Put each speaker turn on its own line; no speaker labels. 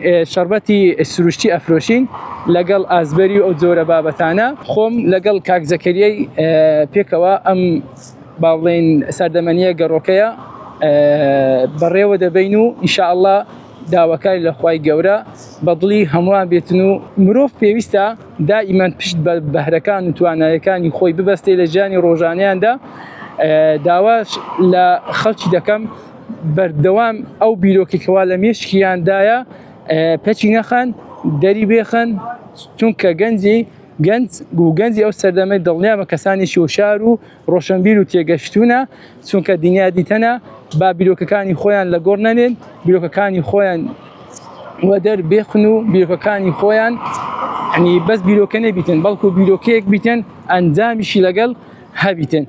شربەتی سروشتی ئەفرۆشین لەگەڵ ئازبەری ئەو جۆرە بابەتانە خۆم لەگەڵ کاک زەکەریای پێکەوە ئەم باڵێن سەردەمەنیە گەڕۆکەیە بەڕێوە دەبین و ئینشاءالله داواکاری لە خوای گەورە بەدڵی هەمووان بێتن و مرۆڤ پێویستە دائیمان پشت بە بەهرەکان و توانایەکانی خۆی ببەستێ لە ژیانی ڕۆژانەیاندا. داواش لە خەڵکی دەکەم بەردەوام ئەو بیرۆکێکەوە لە مێشکیاندایە پەچی نەخەن دەری بێخن چونکە گەنجی ئەو سەردەمەی دڵنیامە کەسانێکی هۆشار و ڕۆشنبیر و تێگەشتوونە چونکە دنیا دیتەنە با بیرۆکەکانی خۆیان لە گۆڕ نەنێن بیرۆکەکانی خۆیان وەدەر بێخن و بیرۆکەکانی خۆیان بەس بیرۆکە نەبیتن بەڵکو بیرۆکەیەک بیتن ئەنجامیشی لەگەڵ هەبیتن.